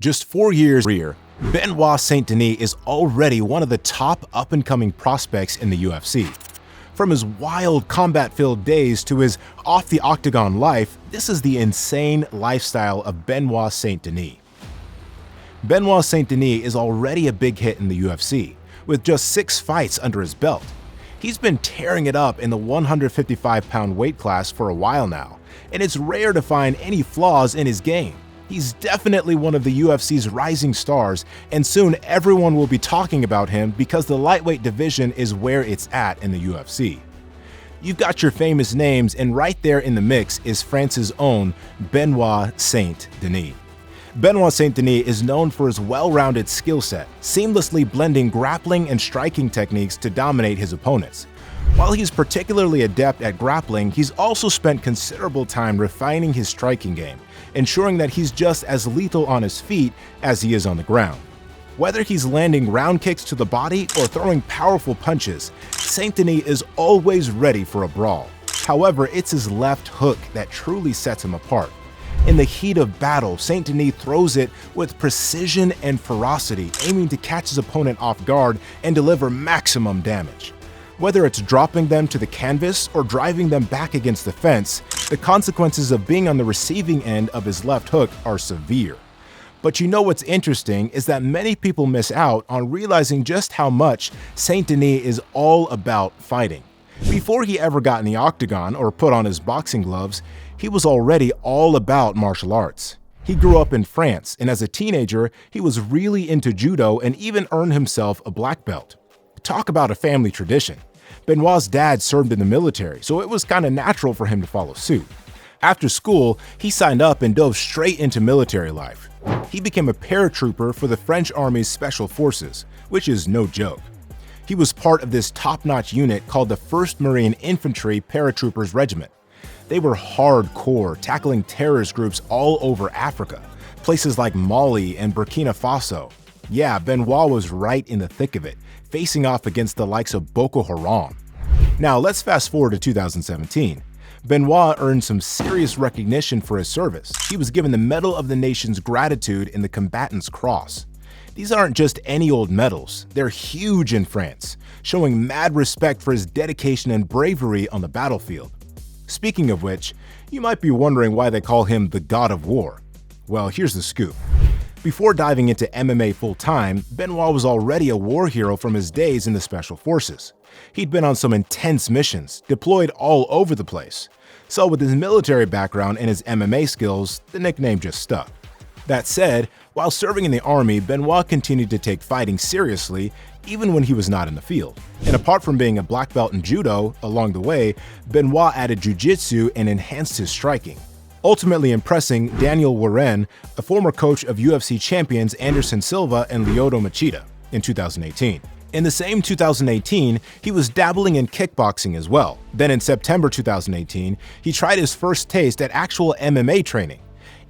just 4 years career, Benoit Saint Denis is already one of the top up-and-coming prospects in the UFC. From his wild, combat-filled days to his off-the-octagon life, this is the insane lifestyle of Benoit Saint Denis. Benoit Saint Denis is already a big hit in the UFC, with just 6 fights under his belt. He's been tearing it up in the 155-pound weight class for a while now, and it's rare to find any flaws in his game. He's definitely one of the UFC's rising stars, and soon everyone will be talking about him because the lightweight division is where it's at in the UFC. You've got your famous names, and right there in the mix is France's own Benoit Saint Denis. Benoit Saint Denis is known for his well-rounded skill set, seamlessly blending grappling and striking techniques to dominate his opponents. While he's particularly adept at grappling, he's also spent considerable time refining his striking game, ensuring that he's just as lethal on his feet as he is on the ground. Whether he's landing round kicks to the body or throwing powerful punches, Saint Denis is always ready for a brawl. However, it's his left hook that truly sets him apart. In the heat of battle, Saint Denis throws it with precision and ferocity, aiming to catch his opponent off guard and deliver maximum damage. Whether it's dropping them to the canvas or driving them back against the fence, the consequences of being on the receiving end of his left hook are severe. But you know what's interesting is that many people miss out on realizing just how much Saint Denis is all about fighting. Before he ever got in the octagon or put on his boxing gloves, he was already all about martial arts. He grew up in France, and as a teenager, he was really into judo and even earned himself a black belt. Talk about a family tradition. Benoit's dad served in the military, so it was kind of natural for him to follow suit. After school, he signed up and dove straight into military life. He became a paratrooper for the French Army's Special Forces, which is no joke. He was part of this top-notch unit called the 1st Marine Infantry Paratroopers Regiment. They were hardcore, tackling terrorist groups all over Africa, places like Mali and Burkina Faso. Yeah, Benoit was right in the thick of it, facing off against the likes of Boko Haram. Now let's fast forward to 2017. Benoit earned some serious recognition for his service. He was given the Medal of the Nation's Gratitude in the Combatant's Cross. These aren't just any old medals, they're huge in France, showing mad respect for his dedication and bravery on the battlefield. Speaking of which, you might be wondering why they call him the God of War. Well, here's the scoop. Before diving into MMA full-time, Benoit was already a war hero from his days in the Special Forces. He'd been on some intense missions, deployed all over the place. So with his military background and his MMA skills, the nickname just stuck. That said, while serving in the army, Benoit continued to take fighting seriously, even when he was not in the field. And apart from being a black belt in judo, along the way, Benoit added jiu-jitsu and enhanced his striking, ultimately impressing Daniel Warren, a former coach of UFC champions Anderson Silva and Lyoto Machida, in 2018. In the same 2018, he was dabbling in kickboxing as well. Then in September 2018, he tried his first taste at actual MMA training.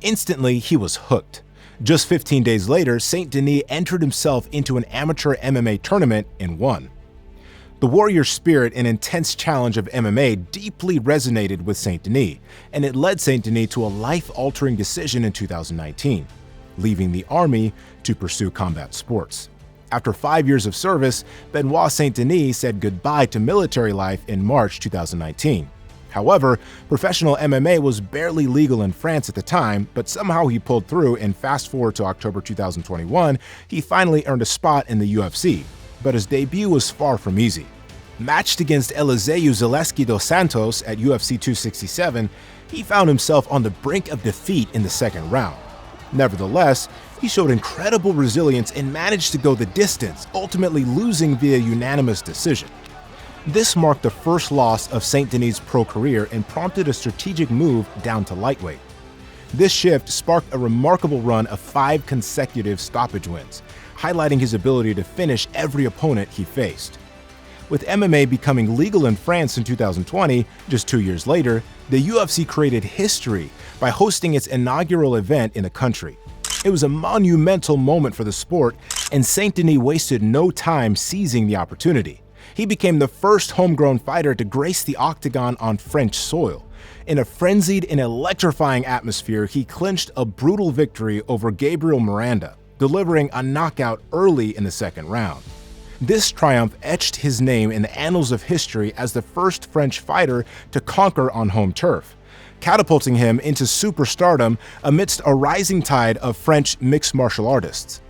Instantly, he was hooked. Just 15 days later, Saint Denis entered himself into an amateur MMA tournament and won. The warrior spirit and intense challenge of MMA deeply resonated with Saint Denis, and it led Saint Denis to a life-altering decision in 2019, leaving the army to pursue combat sports. After 5 years of service, Benoit Saint Denis said goodbye to military life in March 2019. However, professional MMA was barely legal in France at the time, but somehow he pulled through, and fast forward to October 2021, he finally earned a spot in the UFC. But his debut was far from easy. Matched against Eliseu Zaleski dos Santos at UFC 267, he found himself on the brink of defeat in the second round. Nevertheless, he showed incredible resilience and managed to go the distance, ultimately losing via unanimous decision. This marked the first loss of Saint Denis' pro career and prompted a strategic move down to lightweight. This shift sparked a remarkable run of 5 consecutive stoppage wins, highlighting his ability to finish every opponent he faced. With MMA becoming legal in France in 2020, just 2 years later, the UFC created history by hosting its inaugural event in the country. It was a monumental moment for the sport, and Saint Denis wasted no time seizing the opportunity. He became the first homegrown fighter to grace the octagon on French soil, In a frenzied and electrifying atmosphere, he clinched a brutal victory over Gabriel Miranda, delivering a knockout early in the second round. This triumph etched his name in the annals of history as the first French fighter to conquer on home turf, catapulting him into superstardom amidst a rising tide of French mixed martial artists.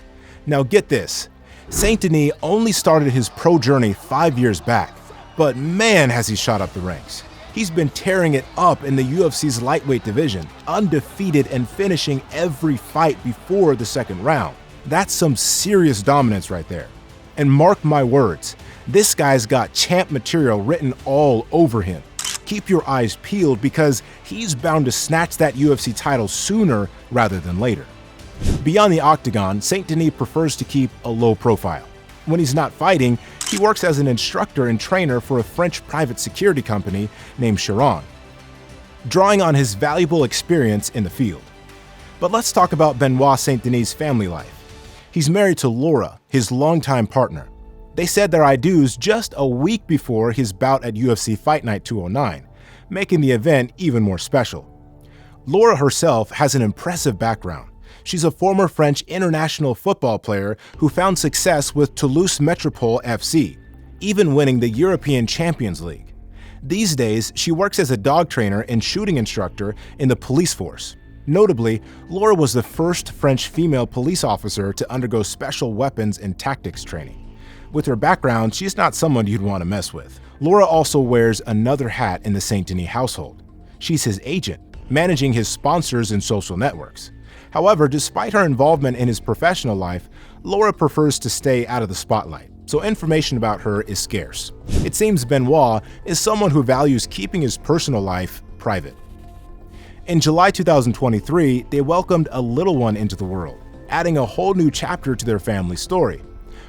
Now get this, Saint Denis only started his pro journey 5 years back, but man has he shot up the ranks. He's been tearing it up in the UFC's lightweight division, undefeated and finishing every fight before the second round. That's some serious dominance right there. And mark my words, this guy's got champ material written all over him. Keep your eyes peeled because he's bound to snatch that UFC title sooner rather than later. Beyond the octagon, Saint Denis prefers to keep a low profile. When he's not fighting, he works as an instructor and trainer for a French private security company named Chiron, drawing on his valuable experience in the field. But let's talk about Benoit Saint Denis' family life. He's married to Laura, his longtime partner. They said their I-dos just a week before his bout at UFC Fight Night 209, making the event even more special. Laura herself has an impressive background. She's a former French international football player who found success with Toulouse Metropole FC, even winning the European Champions League. These days, she works as a dog trainer and shooting instructor in the police force. Notably, Laura was the first French female police officer to undergo special weapons and tactics training. With her background, she's not someone you'd want to mess with. Laura also wears another hat in the Saint Denis household. She's his agent, managing his sponsors and social networks. However, despite her involvement in his professional life, Laura prefers to stay out of the spotlight, so information about her is scarce. It seems Benoit is someone who values keeping his personal life private. In July 2023, they welcomed a little one into the world, adding a whole new chapter to their family story.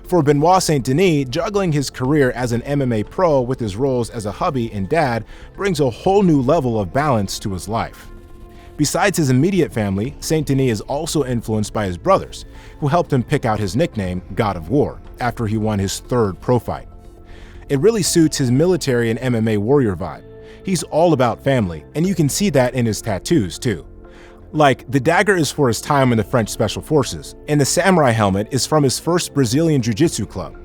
For Benoit Saint Denis, juggling his career as an MMA pro with his roles as a hubby and dad brings a whole new level of balance to his life. Besides his immediate family, Saint Denis is also influenced by his brothers, who helped him pick out his nickname, God of War, after he won his third pro fight. It really suits his military and MMA warrior vibe. He's all about family, and you can see that in his tattoos too. Like, the dagger is for his time in the French Special Forces, and the samurai helmet is from his first Brazilian Jiu-Jitsu club.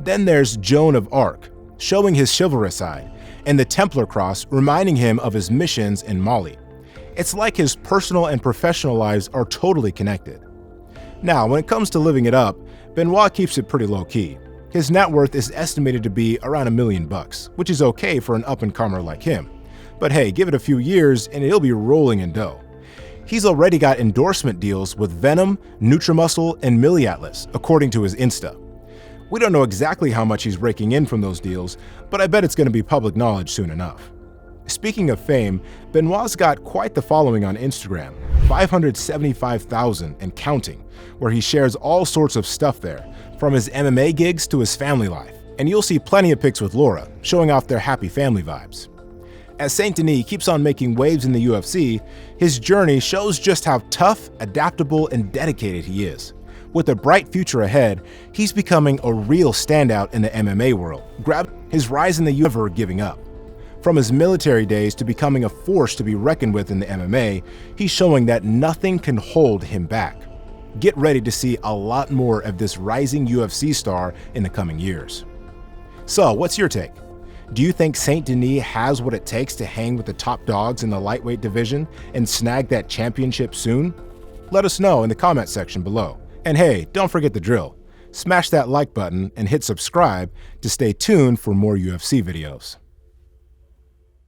Then there's Joan of Arc, showing his chivalrous side, and the Templar Cross reminding him of his missions in Mali. It's like his personal and professional lives are totally connected. Now, when it comes to living it up, Benoit keeps it pretty low-key. His net worth is estimated to be around $1 million, which is okay for an up-and-comer like him. But hey, give it a few years and he'll be rolling in dough. He's already got endorsement deals with Venom, Nutrimuscle, and Miliatlas, according to his Insta. We don't know exactly how much he's raking in from those deals, but I bet it's going to be public knowledge soon enough. Speaking of fame, Benoit's got quite the following on Instagram, 575,000 and counting, where he shares all sorts of stuff there, from his MMA gigs to his family life, and you'll see plenty of pics with Laura, showing off their happy family vibes. As Saint Denis keeps on making waves in the UFC, his journey shows just how tough, adaptable, and dedicated he is. With a bright future ahead, he's becoming a real standout in the MMA world, grabbing his rise in the UFC, never giving up. From his military days to becoming a force to be reckoned with in the MMA, he's showing that nothing can hold him back. Get ready to see a lot more of this rising UFC star in the coming years. So, what's your take? Do you think Saint Denis has what it takes to hang with the top dogs in the lightweight division and snag that championship soon? Let us know in the comment section below. And hey, don't forget the drill. Smash that like button and hit subscribe to stay tuned for more UFC videos.